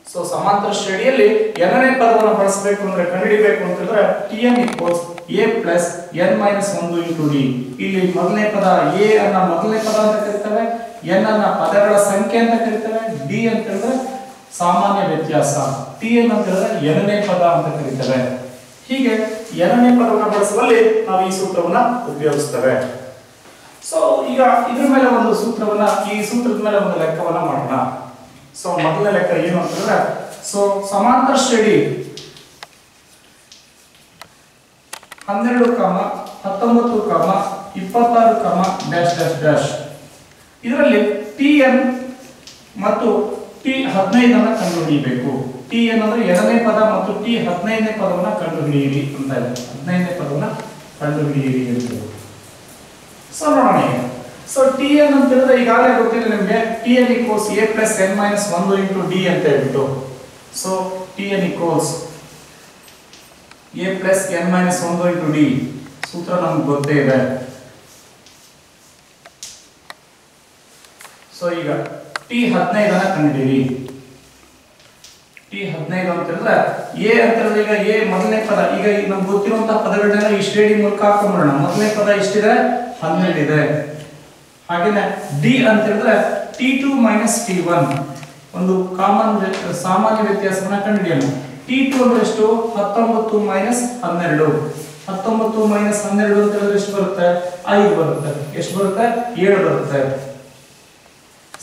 ಸೊ ಸಮಾಂತರ ಶ್ರೇಣಿಯಲ್ಲಿ ಎನ್ನೇ ಪದವನ್ನು ಬಳಸಬೇಕು ಅಂದ್ರೆ ಕಂಡುಹಿಡಿಯಬೇಕು ಅಂತಂದ್ರೆ tn equals a plus n minus 1 into d. ಇಲ್ಲಿ ಮೊದಲನೇ ಪದ a ಅನ್ನ ಮೊದಲನೇ ಪದ ಅಂತ ಕರೀತೇವೆ, n ಅನ್ನ ಪದಗಳ ಸಂಖ್ಯೆ ಅಂತ ಕರೀತೇವೆ, d ಅಂತ ಹೇಳಿದ್ರೆ ಸಾಮಾನ್ಯ ವ್ಯತ್ಯಾಸ, tn ಅಂತ ಹೇಳಿದ್ರೆ nನೇ ಪದ ಅಂತ ಕರೀತೇವೆ. ಹೀಗೆ nನೇ ಪದವನ್ನು ಬಳಸುವಲ್ಲಿ ನಾವು ಈ ಸೂತ್ರವನ್ನ ಉಪಯೋಗಿಸ್ತೇವೆ. ಸೊ ಈಗ ಇದ್ರ ಮೇಲೆ ಒಂದು ಸೂತ್ರವನ್ನ, ಈ ಸೂತ್ರದ ಮೇಲೆ ಒಂದು ಲೆಕ್ಕವನ್ನ ಮಾಡೋಣ. ಸೊ ಮೊದಲನೇ ಲೆಕ್ಕ ಏನು ಅಂತಂದ್ರೆ, ಸೊ ಸಮಾಂತರ ಶ್ರೇಣಿ 12, 19, 26, ಡ್ಯಾಶ್ ಡ್ಯಾಶ್ ಡ್ಯಾಶ್. ಇದರಲ್ಲಿ tn ಮತ್ತು t15 ಅನ್ನ ಕಂಡುಹಿಡಿಯಬೇಕು. tn ಅಂದ್ರೆ ಎರಡನೇ ಪದ ಮತ್ತು t15ನೇ ಪದವನ್ನ ಕಂಡುಹಿಡಿಯಿರಿ ಅಂತ ಇದೆ. 15ನೇ ಪದವನ್ನ ಕಂಡುಹಿಡಿಯಿರಿ ಅಂತ. ಸೊ ನೋಡೋಣ ಈಗ. ಸೊ tn ಅಂತ ಹೇಳಿದ್ರೆ ಈಗಾಗಲೇ ಗೊತ್ತಿದೆ ನಿಮಗೆ, tn equals a plus n minus 1 into d ಅಂತ ಹೇಳ್ಬಿಟ್ಟು. So tn equals a plus n minus 1 into d ಸೂತ್ರ ನಮ್ಗೆ ಗೊತ್ತೇ ಇದೆ. ಸೊ ಈಗ t15 ಅನ್ನ ಕಂಡುಹಿಡಿಯಿರಿ. t15 ಅಂತ ಹೇಳಿದ್ರೆ a ಅಂತ ಹೇಳಿದ್ರೆ ಈಗ a ಮೊದಲನೇ ಪದ, ಈಗ ನಮ್ಗೆ ಗೊತ್ತಿರುವಂತಹ ಪದಗಳನ್ನೆಲ್ಲ ಈ ಶ್ರೇಣಿ ಮೂಲಕ ಹಾಕೊಂಡ್ಬಿಡೋಣ. ಮೊದಲನೇ ಪದ ಎಷ್ಟಿದೆ? 12 ಇದೆ. ಹಾಗೇನೆ d ಅಂತ ಹೇಳಿದ್ರೆ t2 ಮೈನಸ್ t1, ಒಂದು ಕಾಮನ್ ಸಾಮಾನ್ಯ ವ್ಯತ್ಯಾಸವನ್ನ ಕಂಡುಹಿಡಿಯೋಣ. t2 ಅಂದ್ರೆ ಎಷ್ಟು? 19 ಮೈನಸ್ 12. 19 ಮೈನಸ್ 12 ಅಂತ ಹೇಳಿದ್ರೆ ಎಷ್ಟು ಬರುತ್ತೆ? 5 ಬರುತ್ತೆ. ಎಷ್ಟು ಬರುತ್ತೆ? 7 ಬರುತ್ತೆ.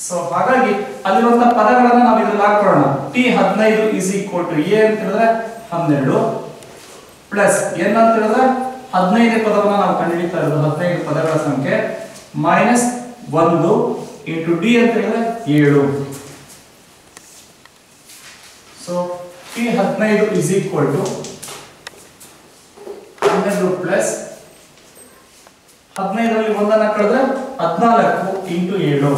ಸೊ ಹಾಗಾಗಿ ಅಲ್ಲಿರುವಂತಹ ಪದಗಳನ್ನ ನಾವು ಇದರಲ್ಲಿ ಹಾಕೊಳ್ಳೋಣ. t15 is equal to a ಅಂತ ಹೇಳಿದ್ರೆ 12 ಪ್ಲಸ್ n ಅಂತ ಹೇಳಿದ್ರೆ 15ನೇ ಪದವನ್ನ ನಾವು ಕಂಡುಹಿಡಿತಾ ಇರೋದು, 15 ಪದಗಳ ಸಂಖ್ಯೆ, ಮೈನಸ್ 1 ಇಂಟು ಡಿ ಅಂತ ಹೇಳಿದ್ರೆ 7. So t15 is equal to 12 plus 15ರಲ್ಲಿ ಒಂದನ್ನ ಕಳೆದ್ರೆ 14 into 7.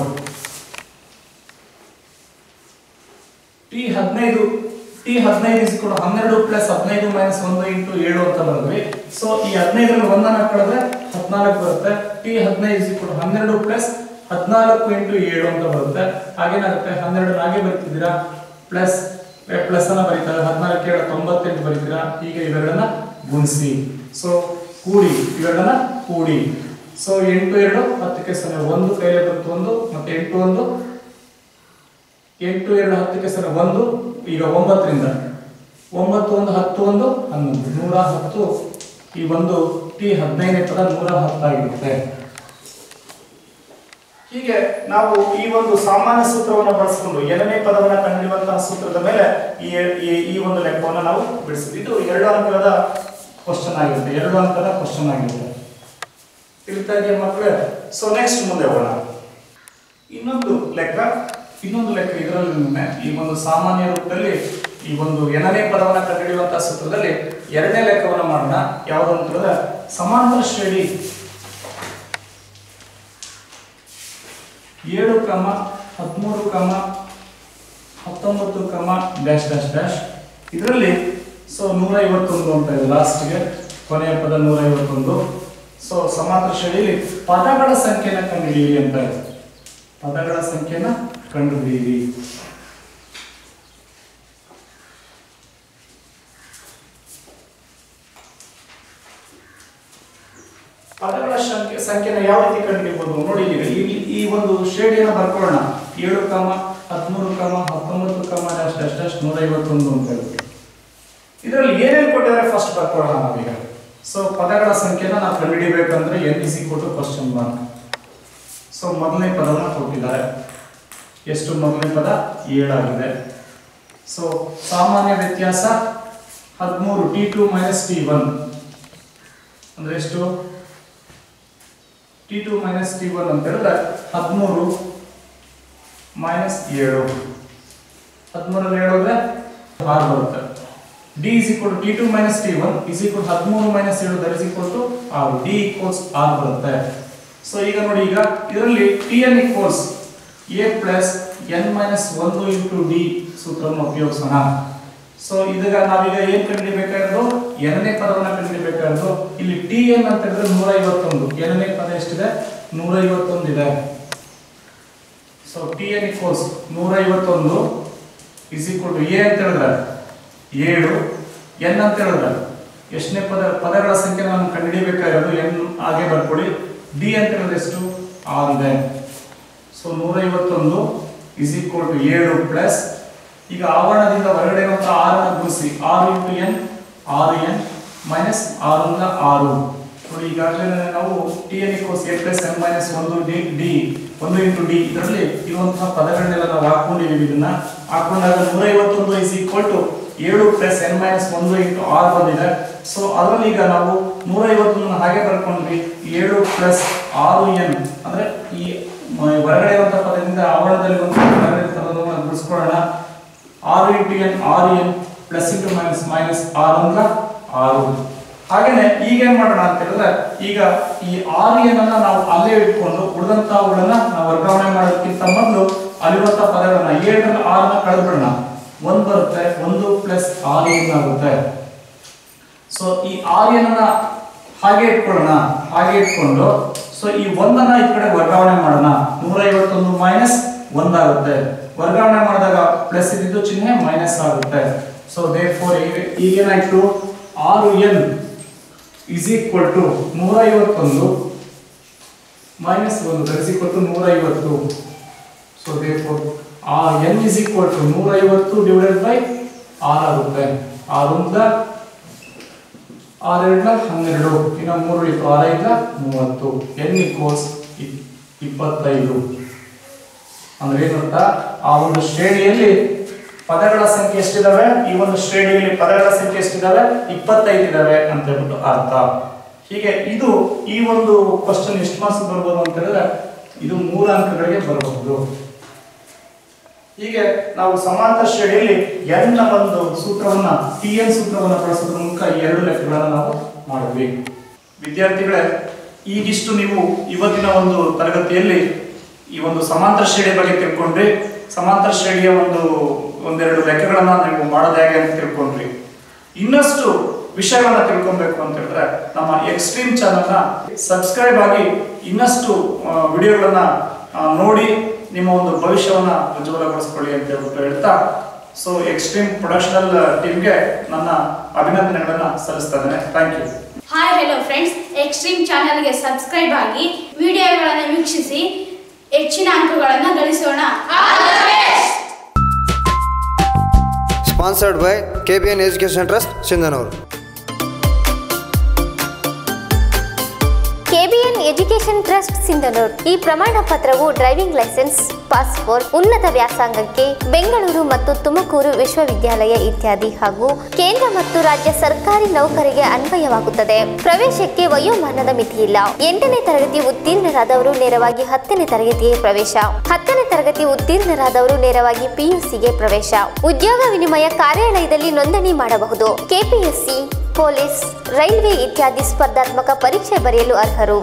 t15 is equal to 12 plus 15 minus 1 into 7 ಅಂತ ಬರೆದ್ವಿ. ಸೊ ಈ 15ರಲ್ಲಿ ಒಂದನ್ನ ಕಳೆದ್ರೆ 14 ಬರುತ್ತೆ. t15 is equal to 12 plus 14 into 7 ಅಂತ ಬರುತ್ತೆ. ಹಾಗೇನಾಗುತ್ತೆ? 12 ಹಾಗೆ ಬರೀತಿದ್ದೀರಾ, ಪ್ಲಸ್ ಪ್ಲಸ್ ಅನ್ನ ಬರೀತಾರೆ, 14 7 98 ಬರೀತೀರಾ. ಹೀಗೆ ಇವೆರಡನ್ನ ಗುಣಿಸಿ, ಸೊ ಕೂಡಿ, ಇವೆರಡನ್ನ ಕೂಡಿ. ಸೊ 8 2 10ಕ್ಕೆ 0, 1 ಕೈಲೇ ಬಂತು 1, ಮತ್ತೆ 8 1 8 2 10ಕ್ಕೆ 1. ಈಗ 9ರಿಂದ 9 1 10 1 11 110. ಈ ಒಂದು t15ನೇ ಪದ 110 ಆಗಿರುತ್ತೆ. ಹೀಗೆ ನಾವು ಈ ಒಂದು ಸಾಮಾನ್ಯ ಸೂತ್ರವನ್ನು ಬಳಸಿಕೊಂಡು ಎರಡನೇ ಪದವನ್ನು ಕಂಡುಹಿಡಿಯುವಂತಹ ಸೂತ್ರದ ಮೇಲೆ ಈ ಒಂದು ಲೆಕ್ಕವನ್ನು ನಾವು ಬಿಡಿಸಿದ್ವಿ. ಇದು 2 ಅಂಕದ ಕ್ವಶನ್ ಆಗಿರುತ್ತೆ. 2 ಅಂಕದ ಕ್ವಶನ್ ಆಗಿರುತ್ತೆ. ತಿಳಿತಾ ಇದೆಯಾ ಮಕ್ಕಳೇ? ಸೊ ನೆಕ್ಸ್ಟ್ ಮುಂದೆ ಹೋಗೋಣ. ಇನ್ನೊಂದು ಲೆಕ್ಕ ಇದರಲ್ಲಿ ಈ ಒಂದು ಸಾಮಾನ್ಯ ರೂಪದಲ್ಲಿ ಈ ಒಂದು ಎನನೇ ಪದವನ್ನು ಕಂಡುಹಿಡಿಯುವಂತಹ ಸೂತ್ರದಲ್ಲಿ 2ನೇ ಲೆಕ್ಕವನ್ನು ಮಾಡೋಣ. ಯಾವುದು ಅಂತಂದ್ರೆ ಸಮಾಂತರ ಶ್ರೇಣಿ 7, 13, 19, ಡ್ಯಾಶ್ ಡ್ಯಾಶ್ ಡ್ಯಾಶ್ ಇದರಲ್ಲಿ ಸೊ 151 ಅಂತ ಇದೆ. ಲಾಸ್ಟ್ಗೆ ಕೊನೆಯ ಪದ 151. ಸೊ ಸಮಾಂತರ ಶ್ರೇಣಿಯಲ್ಲಿ ಪದಗಳ ಸಂಖ್ಯೆನ ಕಂಡುಹಿಡಿಯಿರಿ ಅಂತ ಇದೆ. ಪದಗಳ ಸಂಖ್ಯೆನ ಕಂಡುಹಿಡಿಯಿರಿ. ಪದಗಳ ಸಂಖ್ಯೆನ ಯಾವ ರೀತಿ ಕಂಡುಹಿಡಿಯಬಹುದು ನೋಡಿ. ಈ ಒಂದು ಶ್ರೇಣಿಯನ್ನು ಬರ್ಕೊಳ್ಳೋಣ. 7, 13, 19, ಡ್ಯಾಶ್ ಡ್ಯಾಶ್ ಡ್ಯಾಶ್ 151 ಅಂತ ಹೇಳಿ ಇದರಲ್ಲಿ ಏನೇನು ಕೊಟ್ಟಿದ್ದಾರೆ ಫಸ್ಟ್ ಬರ್ಕೊಳ್ಳೋಣ ನಾವೀಗ. ಸೊ ಪದಗಳ ಸಂಖ್ಯೆನ ನಾವು ಕಂಡುಹಿಡಿಯಬೇಕಂದ್ರೆ n ಕ್ವಶನ್ ಮಾರ್ಕ್. ಸೊ ಮೊದಲನೇ ಪದವನ್ನು ಕೊಟ್ಟಿದ್ದಾರೆ. ಎಷ್ಟು? ಮೊದಲನೇ ಪದ 7 ಆಗಿದೆ. ಸೊ ಸಾಮಾನ್ಯ ವ್ಯತ್ಯಾಸ 13 t2 - t1 ಅಂದ್ರೆ ಎಷ್ಟು? t2 - t1 ಅಂತ ಹೇಳಿದ್ರೆ 13 - 7. 13 ಅಲ್ಲಿ 7 ಹೋದ್ರೆ 6 ಬರುತ್ತೆ. d t2 - t1 13 - 7 that is equal to 6. d equals 6 ಬರುತ್ತೆ. ಸೊ ಈಗ ನೋಡಿ, ಈಗ ಇದರಲ್ಲಿ tn equals a plus n minus 1 into d ಸೂತ್ರವನ್ನು ಉಪಯೋಗಿಸೋಣ. ಸೊ ಇದೀಗ ನಾವೀಗ ಏನು ಕಂಡುಹಿಡಿಯಬೇಕಾಗಿರೋದು? ಎರಡನೇ ಪದವನ್ನು ಕಂಡುಹಿಡಿಯಬೇಕಾಗಿರೋದು. ಇಲ್ಲಿ tn ಅಂತ ಹೇಳಿದ್ರೆ 151. ಎರಡನೇ ಪದ ಎಷ್ಟಿದೆ? 151 ಇದೆ. So tn equals 151 is equal to a ಅಂತ ಹೇಳಿದ್ರೆ 7, n ಅಂತ ಹೇಳಿದ್ರೆ ಎಷ್ಟನೇ ಪದಗಳ ಸಂಖ್ಯೆ ನಾನು ಕಂಡುಹಿಡಿಯಬೇಕಾಗಿರೋದು n ಹಾಗೆ ಬರ್ಕೊಳ್ಳಿ. d ಅಂತ ಹೇಳಿದ್ರೆ ಎಷ್ಟು? 6 ಇದೆ. So 151 is equal to 7 plus ಈಗ ಆವರಣದಿಂದ ಹೊರಗಡೆ ಇರುವಂತಹ 6 ಅನ್ನು ಗುಣಿಸಿ. 6 × n 6n ಮೈನಸ್ 6 ರಿಂದ 6 ನೋಡಿ. ಈಗಾಗಲೇ ನಾವು tn equals a plus n minus 1 × d ಇದರಲ್ಲಿ ಇರುವಂತಹ ಪದಗಳನ್ನೆಲ್ಲ ನಾವು ಹಾಕೊಂಡಿದ್ದೀವಿ. ಇದನ್ನ ಹಾಕೊಂಡಾಗ 151 is equal to 7 plus n minus 1 × r ಬಂದಿದೆ. ಸೊ ಅದರಲ್ಲಿ ಈಗ ನಾವು 151 ಹಾಗೆ ಬರ್ಕೊಂಡ್ವಿ. 7 plus 6n ಅಂದ್ರೆ ಈ ಹೊರಗಡೆ ಇರುವಂತಹ ಪದದಿಂದ ಆವರಣದಲ್ಲಿ ಹೊರಗಡೆ ಪದವನ್ನು ಗುಣಿಸ್ಕೊಳ್ಳೋಣ. 6 × n 6n plus into minus minus 6 ಅಂದ್ರ 6. ಹಾಗೇನೆ ಈಗ ಏನ್ ಮಾಡೋಣ ಅಂತ ಹೇಳಿದ್ರೆ, ಈಗ ಈ 6n ಅನ್ನ ನಾವು ಅಲ್ಲೇ ಇಟ್ಕೊಂಡು ಉಳಿದಂತವುಗಳನ್ನ ನಾವು ವರ್ಗಾವಣೆ ಮಾಡೋದಕ್ಕಿಂತ ಮೊದಲು ಅಲ್ಲಿರುವಂತಹ ಪದಗಳನ್ನ 7 ರಲ್ಲಿ 6 ನ ಕಳೆದ್ಬಿಡೋಣ. 1 ಬರುತ್ತೆ. 1 ಪ್ಲಸ್ 6n ಆಗುತ್ತೆ. ಸೊ ಈ 6n ಅನ್ನ ಹಾಗೆ ಇಟ್ಕೊಳ್ಳೋಣ. ಹಾಗೆ ಇಟ್ಕೊಂಡು ಸೊ ಈ 1 ಅನ್ನ ಈ ಕಡೆ ವರ್ಗಾವಣೆ ಮಾಡೋಣ. 151 ಮೈನಸ್ 1 ಆಗುತ್ತೆ. ವರ್ಗಾವಣೆ ಮಾಡಿದಾಗ ಪ್ಲಸ್ ಇದ್ದು ಚಿಹ್ನೆ ಮೈನಸ್ ಆಗುತ್ತೆ. ಸೊ ದೇರ್ಫೋರ್ ಈಗೇನಾಯ್ತು? 6n is equal to 151 minus 1 that is equal to 150. So therefore n is equal to 150 divided by 6 ಆಗುತ್ತೆ. 6 ರಿಂದ 6 ರಿಂದ 12 ಇನ್ನು 3 ಇತ್ತು. 6 ರಿಂದ 30. n equals 25. ಅಂದ್ರೆ ಏನಂತ? ಆ ಒಂದು ಶ್ರೇಣಿಯಲ್ಲಿ ಪದಗಳ ಸಂಖ್ಯೆ ಎಷ್ಟಿದಾವೆ? ಈ ಒಂದು ಶ್ರೇಣಿಯಲ್ಲಿ ಪದಗಳ ಸಂಖ್ಯೆ ಎಷ್ಟಿದಾವೆ? 25 ಇದಾವೆ ಅಂತ ಹೇಳ್ಬಿಟ್ಟು ಅರ್ಥ. ಹೀಗೆ ಇದು ಈ ಒಂದು ಕ್ವಶನ್ ಎಷ್ಟು ಮಾರ್ಕ್ಸ್ ಬರ್ಬೋದು ಅಂತ ಹೇಳಿದ್ರೆ ಇದು 3 ಅಂಕಗಳಿಗೆ ಬರಬಹುದು. ಹೀಗೆ ನಾವು ಸಮಾಂತರ ಶ್ರೇಣಿಯಲ್ಲಿ n ನ ಒಂದು ಸೂತ್ರವನ್ನ tn ಸೂತ್ರವನ್ನ ಬಳಸೋದ್ರ ಮೂಲಕ 2 ಲೆಕ್ಕಗಳನ್ನು ನಾವು ಮಾಡಿದ್ವಿ. ವಿದ್ಯಾರ್ಥಿಗಳೇ, ಈಗಿಷ್ಟು ನೀವು ಇವತ್ತಿನ ಒಂದು ತರಗತಿಯಲ್ಲಿ ಈ ಒಂದು ಸಮಾಂತರ ಶ್ರೇಣಿ ಬಗ್ಗೆ ತಿಳ್ಕೊಂಡ್ರಿ. ಸಮಾಂತರ ಶ್ರೇಣಿಯ ಒಂದೆರಡು ಲೆಕ್ಕಗಳನ್ನ ನೀವು ಮಾಡೋದು ಹೇಗೆ ಅಂತ ತಿಳ್ಕೊಂಡ್ರಿ. ಇನ್ನಷ್ಟು ವಿಷಯಗಳನ್ನ ತಿಳ್ಕೊಬೇಕು ಅಂತ ಹೇಳಿದ್ರೆ ನಮ್ಮ ಎಕ್ಸ್ಟ್ರೀಮ್ ಚಾನೆಲ್ನ ಸಬ್ಸ್ಕ್ರೈಬ್ ಆಗಿ ಇನ್ನಷ್ಟು ವಿಡಿಯೋಗಳನ್ನ ನೋಡಿ ನಿಮ್ಮ ಒಂದು ಭವಿಷ್ಯವನ್ನ ಉಜ್ವಲಗೊಳಿಸ್ಕೊಳ್ಳಿ ಅಂತ ಹೇಳ್ಬಿಟ್ಟು ಹೇಳ್ತಾ, ಸೊ ಎಕ್ಸ್ಟ್ರೀಮ್ ಪ್ರೊಡಕ್ಷನಲ್ ಟೀಮ್ಗೆ ನನ್ನ ಅಭಿನಂದನೆಗಳನ್ನ ಸಲ್ಲಿಸ್ತಾ ಇದ್ದೇನೆ. Thank you. Hi hello friends, extreme ಚಾನೆಲ್ಗೆ ಸಬ್ಸ್ಕ್ರೈಬ್ ಆಗಿ ವಿಡಿಯೋಗಳನ್ನು ವೀಕ್ಷಿಸಿ ಹೆಚ್ಚಿನ ಅಂಕಗಳನ್ನು ಗಳಿಸೋಣ. Sponsored by KBN education trust Sindhanur. KBN education trust Sindhanur. ಈ ಪ್ರಮಾಣ ಪತ್ರವು ಡ್ರೈವಿಂಗ್ ಲೈಸೆನ್ಸ್, ಪಾಸ್ಪೋರ್ಟ್, ಉನ್ನತ ವ್ಯಾಸಂಗಕ್ಕೆ ಬೆಂಗಳೂರು ಮತ್ತು ತುಮಕೂರು ವಿಶ್ವವಿದ್ಯಾಲಯ ಇತ್ಯಾದಿ ಹಾಗೂ ಕೇಂದ್ರ ಮತ್ತು ರಾಜ್ಯ ಸರ್ಕಾರಿ ನೌಕರಿಗೆ ಅನ್ವಯವಾಗುತ್ತದೆ. ಪ್ರವೇಶಕ್ಕೆ ವಯೋಮಾನದ ಮಿತಿಯಿಲ್ಲ. 8ನೇ ತರಗತಿ ಉತ್ತೀರ್ಣರಾದವರು ನೇರವಾಗಿ 10ನೇ ತರಗತಿಗೆ ಪ್ರವೇಶ. 10ನೇ ತರಗತಿ ಉತ್ತೀರ್ಣರಾದವರು ನೇರವಾಗಿ PUCಗೆ ಪ್ರವೇಶ. ಉದ್ಯೋಗ ವಿನಿಮಯ ಕಾರ್ಯಾಲಯದಲ್ಲಿ ನೋಂದಣಿ ಮಾಡಬಹುದು. KPSC, ಪೊಲೀಸ್, ರೈಲ್ವೆ ಇತ್ಯಾದಿ ಸ್ಪರ್ಧಾತ್ಮಕ ಪರೀಕ್ಷೆ ಬರೆಯಲು ಅರ್ಹರು.